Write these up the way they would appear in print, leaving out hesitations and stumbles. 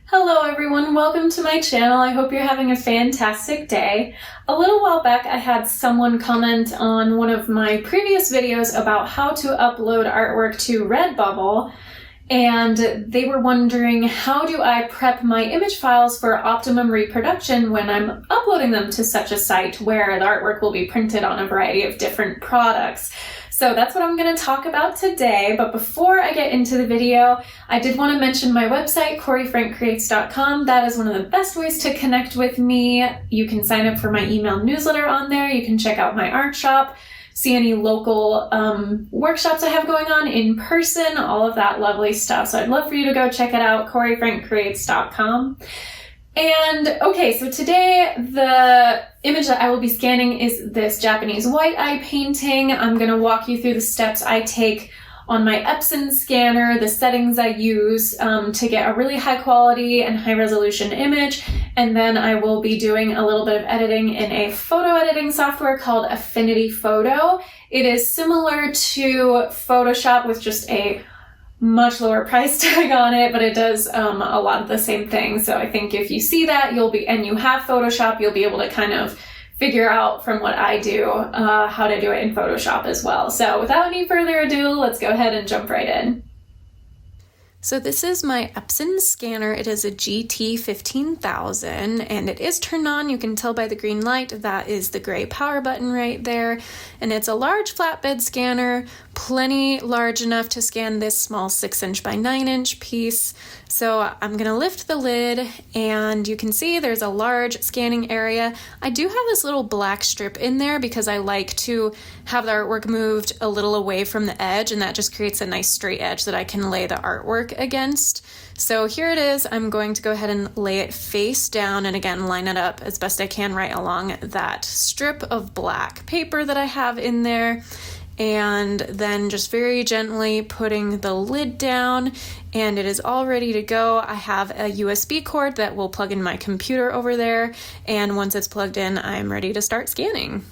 Hello everyone, welcome to my channel. I hope you're having a fantastic day. A little while back I had someone comment on one of my previous videos about how to upload artwork to Redbubble, and they were wondering, how do I prep my image files for optimum reproduction when I'm uploading them to such a site where the artwork will be printed on a variety of different products. So that's what I'm going to talk about today, but before I get into the video, I did want to mention my website, CoreyFrankCreates.com. That is one of the best ways to connect with me. You can sign up for my email newsletter on there. You can check out my art shop, see any local workshops I have going on in person, all of that lovely stuff. So I'd love for you to go check it out, CoreyFrankCreates.com. And okay, so today the image that I will be scanning is this Japanese white eye painting. I'm going to walk you through the steps I take on my Epson scanner, the settings I use to get a really high quality and high resolution image. And then I will be doing a little bit of editing in a photo editing software called Affinity Photo. It is similar to Photoshop with just a much lower price tag on it, but it does a lot of the same things. So I think if you see that, and you have Photoshop, you'll be able to kind of figure out from what I do how to do it in Photoshop as well. So without any further ado, let's go ahead and jump right in. So this is my Epson scanner. It is a GT-15000 and it is turned on. You can tell by the green light that is the gray power button right there. And it's a large flatbed scanner, plenty large enough to scan this small 6" by 9" piece. So I'm gonna lift the lid and you can see there's a large scanning area. I do have this little black strip in there because I like to have the artwork moved a little away from the edge, and that just creates a nice straight edge that I can lay the artwork against. So here it is. I'm going to go ahead and lay it face down and again line it up as best I can right along that strip of black paper that I have in there. And then just very gently putting the lid down, and it is all ready to go. I have a USB cord that will plug in my computer over there, and once it's plugged in, I'm ready to start scanning.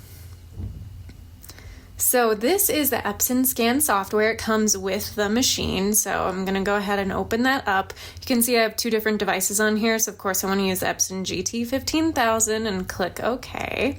So this is the Epson scan software. It comes with the machine, so I'm going to go ahead and open that up. You can see I have two different devices on here, so of course I want to use the Epson GT-15000 and click OK.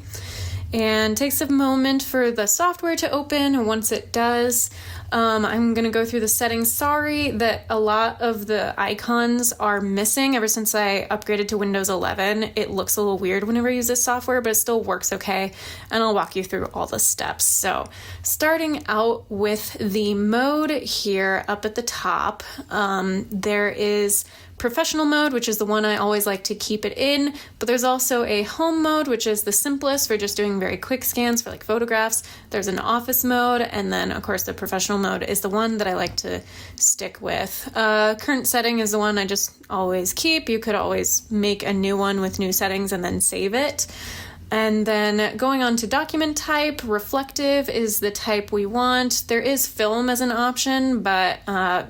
And it takes a moment for the software to open, and once it does, I'm going to go through the settings. Sorry that a lot of the icons are missing. Ever since I upgraded to Windows 11, it looks a little weird whenever I use this software, but it still works okay, and I'll walk you through all the steps. So starting out with the mode here up at the top, there is professional mode, which is the one I always like to keep it in, but there's also a home mode, which is the simplest for just doing very quick scans for like photographs. There's an office mode, and then of course the professional mode is the one that I like to stick with. Current setting is the one I just always keep. You could always make a new one with new settings and then save it. And then going on to document type, reflective is the type we want. There is film as an option, but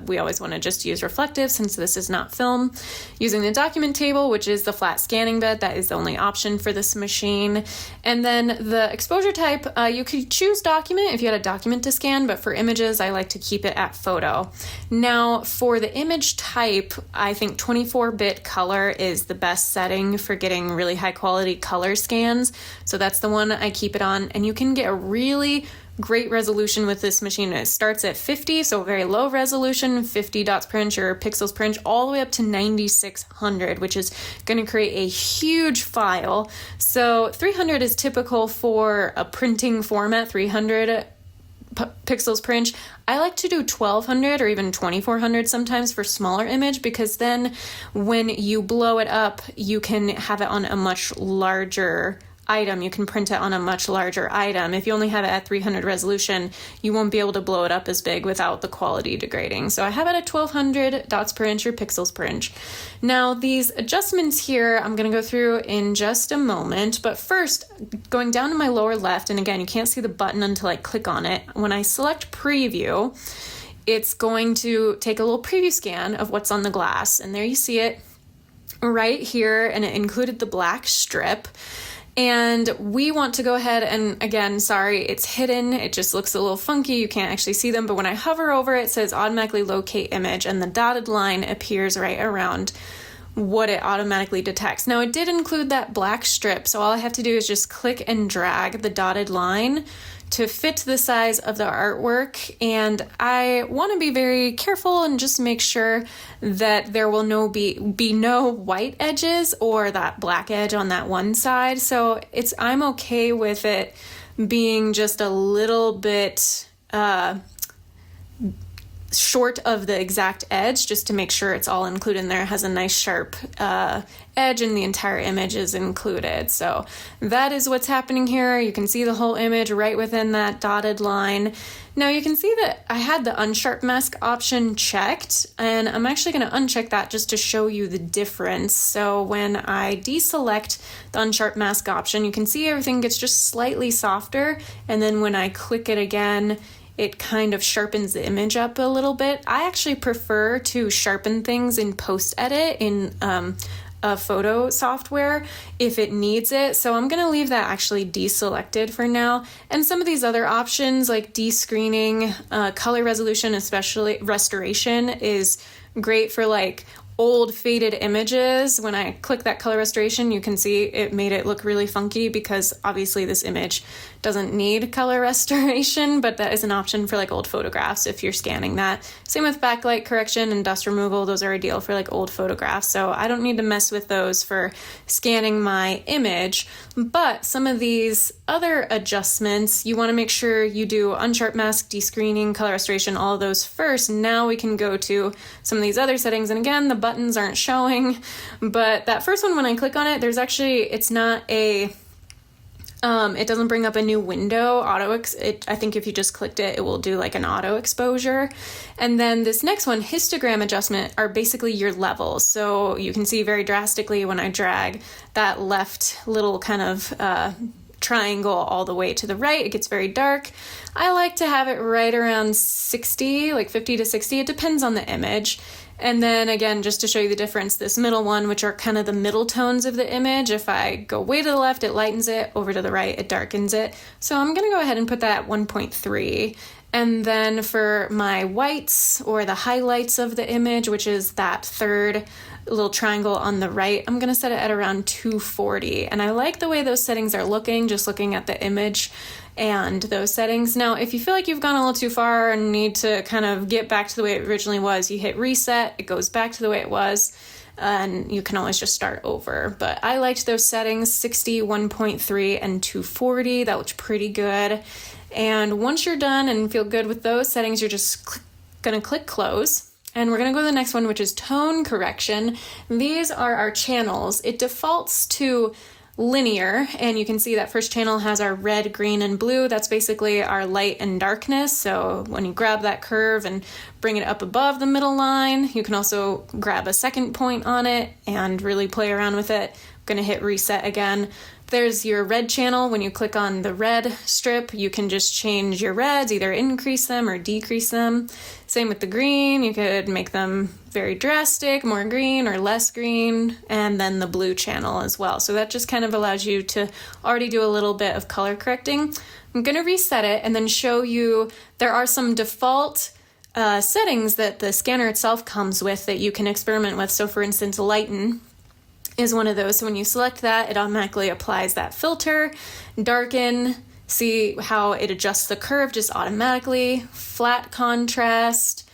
we always want to just use reflective since this is not film. Using the document table, which is the flat scanning bed, that is the only option for this machine. And then the exposure type, you could choose document if you had a document to scan, but for images, I like to keep it at photo. Now for the image type, I think 24-bit color is the best setting for getting really high quality color scans. So that's the one I keep it on, and you can get a really great resolution with this machine. It starts at 50, so very low resolution, 50 dots per inch or pixels per inch, all the way up to 9600, which is going to create a huge file. So 300 is typical for a printing format, 300 pixels per inch. I like to do 1200 or even 2400 sometimes for smaller image, because then when you blow it up, you can have it on a much larger item. You can print it on a much larger item. If you only have it at 300 resolution, you won't be able to blow it up as big without the quality degrading. So I have it at 1200 dots per inch or pixels per inch. Now these adjustments here, I'm going to go through in just a moment, but first going down to my lower left, and again, you can't see the button until I click on it. When I select preview, it's going to take a little preview scan of what's on the glass, and there you see it right here, and it included the black strip. And we want to go ahead and, again, sorry, it's hidden. It just looks a little funky. You can't actually see them. But when I hover over it, it says automatically locate image, and the dotted line appears right around what it automatically detects. Now it did include that black strip, so all I have to do is just click and drag the dotted line to fit the size of the artwork, and I want to be very careful and just make sure that there will be no white edges or that black edge on that one side. So I'm okay with it being just a little bit short of the exact edge, just to make sure it's all included in there. It has a nice sharp edge and the entire image is included. So that is what's happening here. You can see the whole image right within that dotted line. Now you can see that I had the unsharp mask option checked, and I'm actually going to uncheck that just to show you the difference. So when I deselect the unsharp mask option, you can see everything gets just slightly softer, and then when I click it again, it kind of sharpens the image up a little bit. I actually prefer to sharpen things in post-edit in a photo software if it needs it. So I'm going to leave that actually deselected for now. And some of these other options like descreening, color resolution, especially restoration, is great for like old faded images. When I click that color restoration, you can see it made it look really funky because obviously this image doesn't need color restoration, but that is an option for like old photographs if you're scanning that. Same with backlight correction and dust removal. Those are ideal for like old photographs. So I don't need to mess with those for scanning my image. But some of these other adjustments, you want to make sure you do unsharp mask, descreening, color restoration, all of those first. Now we can go to some of these other settings. And again, the buttons aren't showing, but that first one, when I click on it, it's not a, it doesn't bring up a new window. I think if you just clicked it, it will do like an auto exposure. And then this next one, histogram adjustment, are basically your levels. So you can see very drastically when I drag that left little kind of triangle all the way to the right, it gets very dark. I like to have it right around 60, like 50 to 60. It depends on the image. And then again, just to show you the difference, this middle one, which are kind of the middle tones of the image, if I go way to the left, it lightens it, over to the right, it darkens it. So I'm going to go ahead and put that at 1.3. And then for my whites or the highlights of the image, which is that third little triangle on the right, I'm going to set it at around 240. And I like the way those settings are looking, just looking at the image and those settings. Now, if you feel like you've gone a little too far and need to kind of get back to the way it originally was, you hit reset, it goes back to the way it was, and you can always just start over. But I liked those settings, 60, 1.3, and 240. That looks pretty good. And once you're done and feel good with those settings, you're just going to click close. And we're going to go to the next one, which is tone correction. These are our channels. It defaults to linear, and you can see that first channel has our red, green, and blue. That's basically our light and darkness. So when you grab that curve and bring it up above the middle line, you can also grab a second point on it and really play around with it. I'm going to hit reset again. There's your red channel. When you click on the red strip, you can just change your reds, either increase them or decrease them. Same with the green. You could make them very drastic, more green or less green, and then the blue channel as well. So that just kind of allows you to already do a little bit of color correcting. I'm going to reset it and then show you there are some default settings that the scanner itself comes with that you can experiment with. So for instance, lighten is one of those. So when you select that, it automatically applies that filter. Darken, see how it adjusts the curve just automatically. Flat contrast,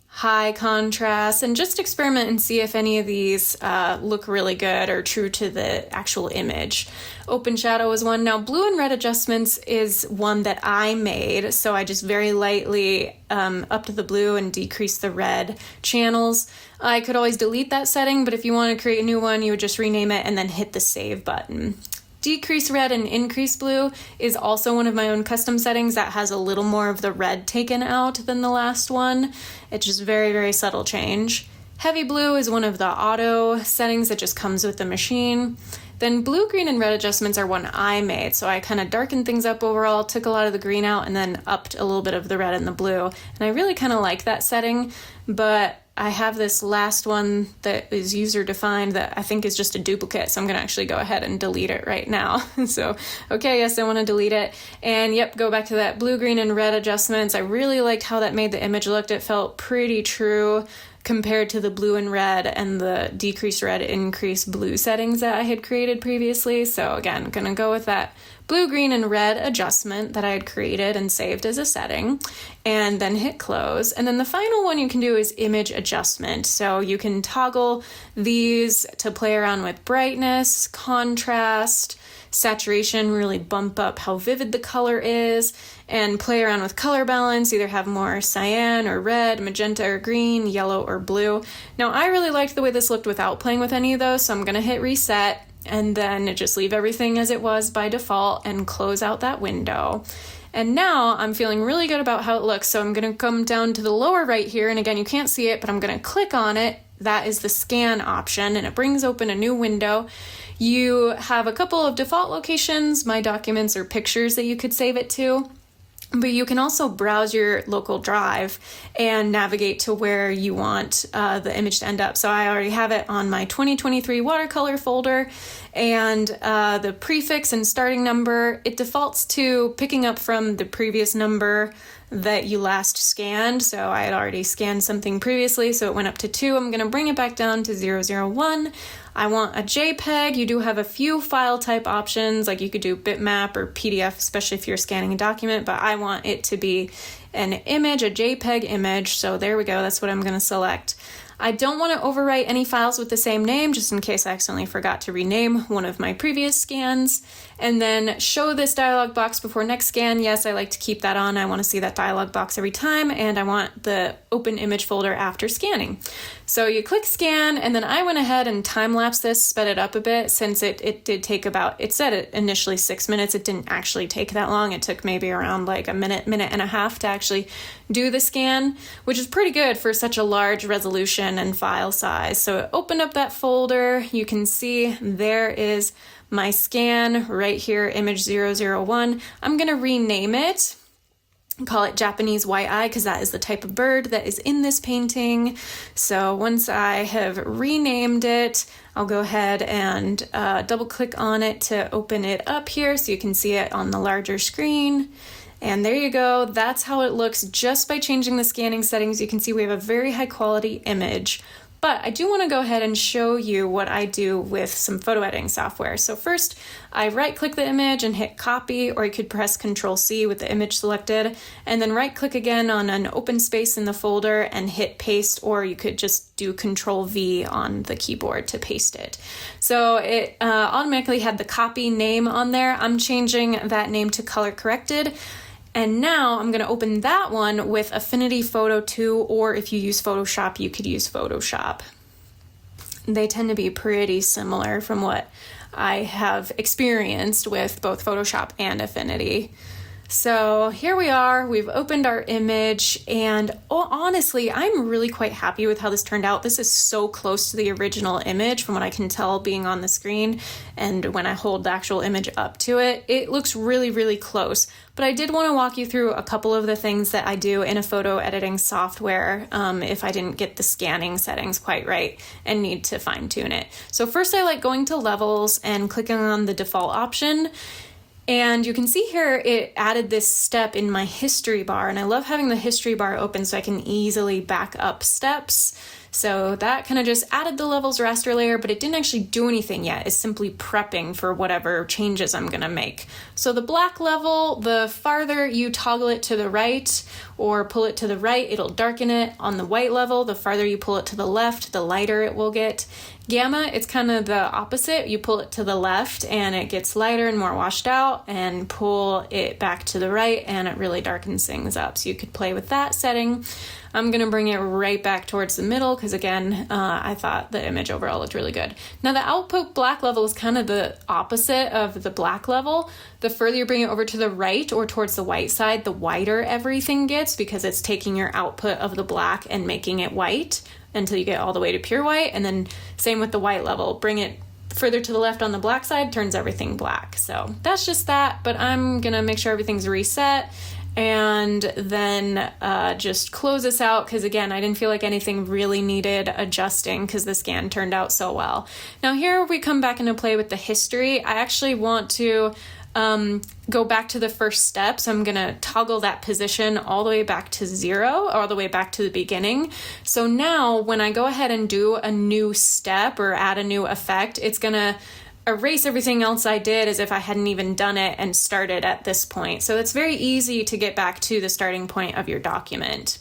high contrast, and just experiment and see if any of these look really good or true to the actual image. Open shadow is one. Now blue and red adjustments is one that I made. So I just very lightly up to the blue and decrease the red channels. I could always delete that setting, but if you want to create a new one, you would just rename it and then hit the save button. Decrease red and increase blue is also one of my own custom settings that has a little more of the red taken out than the last one. It's just very, very subtle change. Heavy blue is one of the auto settings that just comes with the machine. Then blue, green, and red adjustments are one I made. So I kind of darkened things up overall, took a lot of the green out, and then upped a little bit of the red and the blue. And I really kind of like that setting, but I have this last one that is user defined that I think is just a duplicate, so I'm going to actually go ahead and delete it right now. So, okay, yes, I want to delete it. And yep, go back to that blue, green, and red adjustments. I really liked how that made the image look. It felt pretty true compared to the blue and red and the decrease red, increase blue settings that I had created previously. So again, gonna go with that blue, green, and red adjustment that I had created and saved as a setting, and then hit close. And then the final one you can do is image adjustment. So you can toggle these to play around with brightness, contrast, saturation, really bump up how vivid the color is, and play around with color balance, either have more cyan or red, magenta or green, yellow or blue. Now I really liked the way this looked without playing with any of those, so I'm gonna hit reset and then just leave everything as it was by default and close out that window. And now I'm feeling really good about how it looks, so I'm gonna come down to the lower right here, and again, you can't see it, but I'm gonna click on it. That is the scan option, and it brings open a new window. You have a couple of default locations, My Documents or Pictures, that you could save it to. But you can also browse your local drive and navigate to where you want the image to end up. So I already have it on my 2023 watercolor folder, and the prefix and starting number, it defaults to picking up from the previous number that you last scanned. So I had already scanned something previously, so it went up to 2. I'm going to bring it back down to 001. I want a JPEG. You do have a few file type options, like you could do bitmap or PDF, especially if you're scanning a document, but I want it to be an image, a JPEG image. So there we go. That's what I'm going to select. I don't want to overwrite any files with the same name, just in case I accidentally forgot to rename one of my previous scans. And then show this dialog box before next scan. Yes, I like to keep that on. I want to see that dialog box every time, and I want the open image folder after scanning. So you click scan, and then I went ahead and time-lapsed this, sped it up a bit, since it did take about, it said it initially 6 minutes. It didn't actually take that long. It took maybe around like a minute and a half to actually do the scan, which is pretty good for such a large resolution and file size. So it opened up that folder. You can see there is my scan right here, image 001. I'm going to rename it, call it Japanese White-Eye, because that is the type of bird that is in this painting. So once I have renamed it, I'll go ahead and double click on it to open it up here so you can see it on the larger screen. And there you go. That's how it looks just by changing the scanning settings. You can see we have a very high quality image. But I do want to go ahead and show you what I do with some photo editing software. So first, I right-click the image and hit copy, or you could press Control-C with the image selected, and then right-click again on an open space in the folder and hit paste, or you could just do Control-V on the keyboard to paste it. So it automatically had the copy name on there. I'm changing that name to color corrected. And now I'm going to open that one with Affinity Photo 2, or if you use Photoshop, you could use Photoshop. They tend to be pretty similar from what I have experienced with both Photoshop and Affinity. So here we are, we've opened our image, and honestly, I'm really quite happy with how this turned out. This is so close to the original image from what I can tell being on the screen, and when I hold the actual image up to it, it looks really, really close. But I did want to walk you through a couple of the things that I do in a photo editing software if I didn't get the scanning settings quite right and need to fine tune it. So first I like going to levels and clicking on the default option. And you can see here it added this step in my history bar, and I love having the history bar open so I can easily back up steps. So that kind of just added the levels raster layer, but it didn't actually do anything yet. It's simply prepping for whatever changes I'm gonna make. So the black level, the farther you toggle it to the right or pull it to the right, it'll darken it. On the white level, the farther you pull it to the left, the lighter it will get. Gamma, it's kind of the opposite. You pull it to the left and it gets lighter and more washed out, and pull it back to the right and it really darkens things up. So you could play with that setting. I'm going to bring it right back towards the middle because, again, I thought the image overall looked really good. Now, the output black level is kind of the opposite of the black level. The further you bring it over to the right or towards the white side, the whiter everything gets because it's taking your output of the black and making it white until you get all the way to pure white. And then same with the white level. Bring it further to the left on the black side, turns everything black. So that's just that, but I'm going to make sure everything's reset. and then just close this out because, again, I didn't feel like anything really needed adjusting because the scan turned out so well. Now here we come back into play with the history. I actually want to go back to the first step. So I'm going to toggle that position all the way back to 0, all the way back to the beginning. So now when I go ahead and do a new step or add a new effect, it's going to erase everything else I did as if I hadn't even done it and started at this point. So it's very easy to get back to the starting point of your document.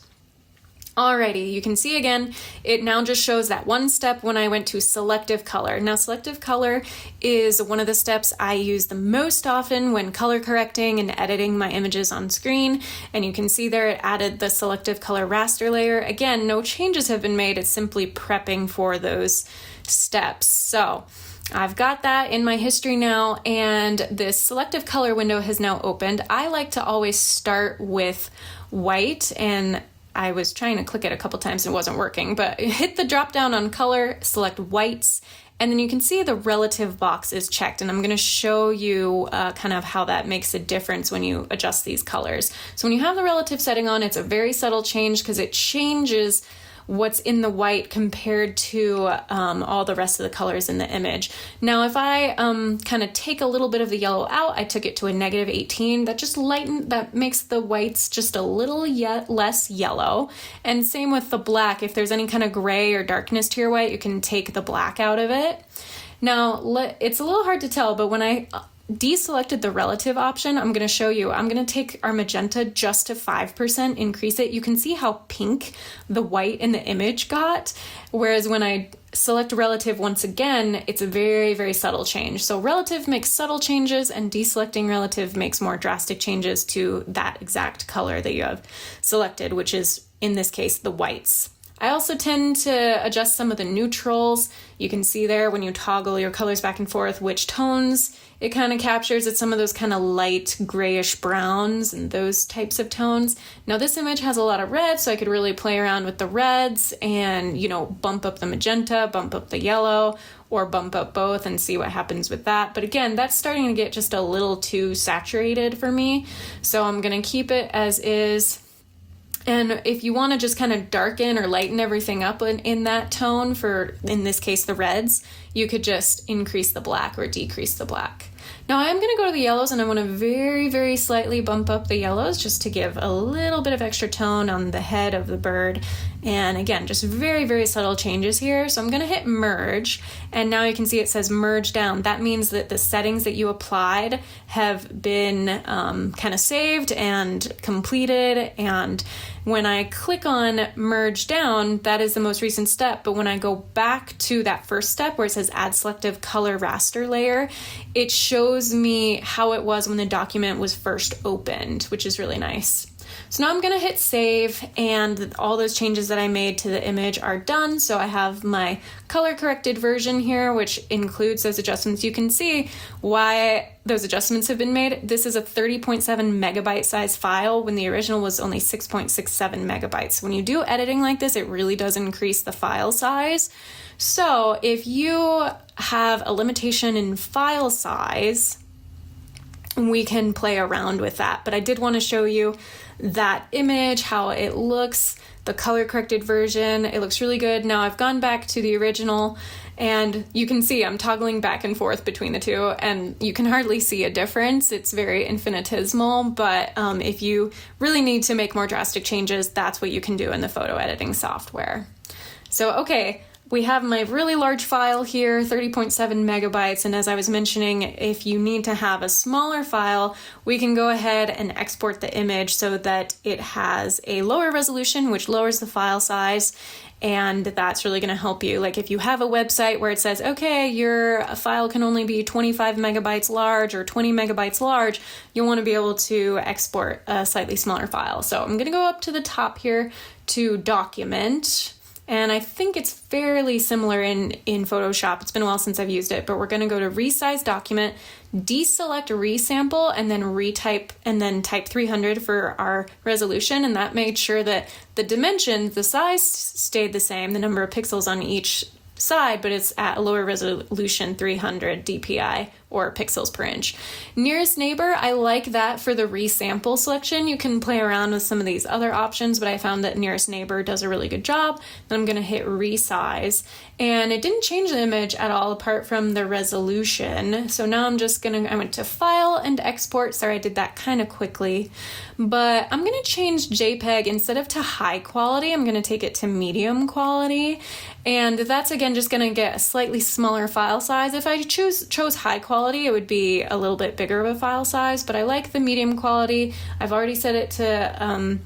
Alrighty, you can see again, it now just shows that one step when I went to selective color. Now, selective color is one of the steps I use the most often when color correcting and editing my images on screen. And you can see there it added the selective color raster layer. Again, no changes have been made. It's simply prepping for those steps. So I've got that in my history now, and this selective color window has now opened. I like to always start with white, and I was trying to click it a couple times and it wasn't working, but hit the drop down on color, select whites, and then you can see the relative box is checked. And I'm going to show you kind of how that makes a difference when you adjust these colors. So when you have the relative setting on, it's a very subtle change because it changes what's in the white compared to all the rest of the colors in the image. Now, if I kind of take a little bit of the yellow out, I took it to a -18, that makes the whites just a little less yellow. And same with the black. If there's any kind of gray or darkness to your white, you can take the black out of it. Now, it's a little hard to tell, but when I deselected the relative option, I'm going to show you. I'm going to take our magenta just to 5%, increase it. You can see how pink the white in the image got, whereas when I select relative once again, it's a very, very subtle change. So relative makes subtle changes, and deselecting relative makes more drastic changes to that exact color that you have selected, which is, in this case, the whites. I also tend to adjust some of the neutrals. You can see there when you toggle your colors back and forth, which tones it kind of captures. It's some of those kind of light grayish browns and those types of tones. Now this image has a lot of red, so I could really play around with the reds and, bump up the magenta, bump up the yellow, or bump up both and see what happens with that. But again, that's starting to get just a little too saturated for me. So I'm going to keep it as is. And if you want to just kind of darken or lighten everything up in that tone for, in this case, the reds, you could just increase the black or decrease the black. Now I'm going to go to the yellows, and I want to very, very slightly bump up the yellows just to give a little bit of extra tone on the head of the bird. And again, just very, very subtle changes here. So I'm going to hit merge, and now you can see it says merge down. That means that the settings that you applied have been kind of saved and completed. And when I click on merge down, that is the most recent step. But when I go back to that first step where it says add selective color raster layer, it shows me how it was when the document was first opened, which is really nice. So now I'm going to hit save, and all those changes that I made to the image are done. So I have my color corrected version here, which includes those adjustments. You can see why those adjustments have been made. This is a 30.7 megabyte size file when the original was only 6.67 megabytes. When you do editing like this, it really does increase the file size. So if you have a limitation in file size, we can play around with that. But I did want to show you that image, how it looks, the color corrected version. It looks really good. Now I've gone back to the original, and you can see I'm toggling back and forth between the two, and you can hardly see a difference. It's very infinitesimal, but if you really need to make more drastic changes, that's what you can do in the photo editing software. So, okay. We have my really large file here, 30.7 megabytes, and as I was mentioning, if you need to have a smaller file, we can go ahead and export the image so that it has a lower resolution, which lowers the file size, and that's really going to help you. Like if you have a website where it says, okay, your file can only be 25 megabytes large or 20 megabytes large, you'll want to be able to export a slightly smaller file. So I'm going to go up to the top here to document. And I think it's fairly similar in Photoshop. It's been a while since I've used it, but we're going to go to resize document, deselect resample, and then retype, and then type 300 for our resolution. And that made sure that the dimensions, the size stayed the same, the number of pixels on each side, but it's at a lower resolution, 300 dpi or pixels per inch. Nearest neighbor, I like that for the resample selection. You can play around with some of these other options, but I found that nearest neighbor does a really good job. Then I'm going to hit resize, and it didn't change the image at all apart from the resolution. So now I went to file and export. Sorry, I did that kind of quickly, but I'm going to change JPEG instead of to high quality. I'm going to take it to medium quality, and that's again just going to get a slightly smaller file size. If I chose high quality, it would be a little bit bigger of a file size, but I like the medium quality. I've already set it to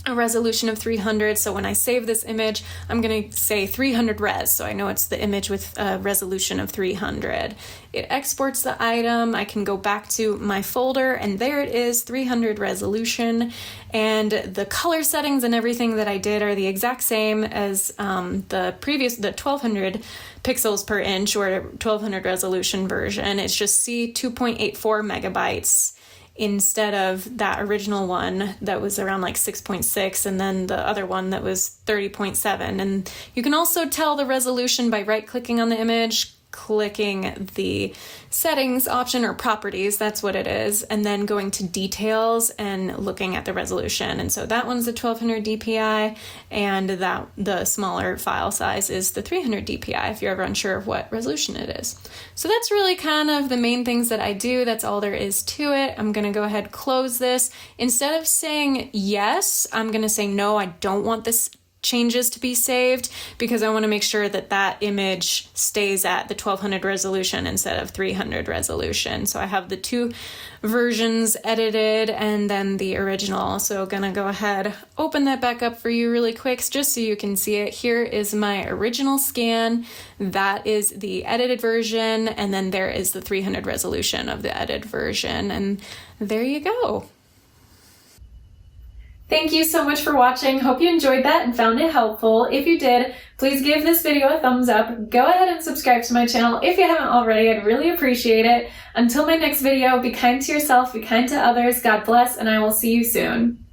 a resolution of 300, so when I save this image, I'm going to say 300 res, so I know it's the image with a resolution of 300. It exports the item. I can go back to my folder, and there it is, 300 resolution, and the color settings and everything that I did are the exact same as the 1200 pixels per inch or 1200 resolution version. It's just C 2.84 megabytes instead of that original one that was around like 6.6, and then the other one that was 30.7. And you can also tell the resolution by right-clicking on the image, clicking the settings option or properties, that's what it is, and then going to details and looking at the resolution. And so that one's the 1200 dpi, and that the smaller file size is the 300 dpi if you're ever unsure of what resolution it is. So that's really kind of the main things that I do. That's all there is to it. I'm going to go ahead, close this. Instead of saying yes, I'm going to say no, I don't want this changes to be saved, because I want to make sure that that image stays at the 1200 resolution instead of 300 resolution. So I have the two versions edited and then the original. So gonna go ahead, open that back up for you really quick just so you can see it. Here is my original scan. That is the edited version, and then there is the 300 resolution of the edited version, and there you go. Thank you so much for watching. Hope you enjoyed that and found it helpful. If you did, please give this video a thumbs up. Go ahead and subscribe to my channel if you haven't already. I'd really appreciate it. Until my next video, be kind to yourself, be kind to others. God bless, and I will see you soon.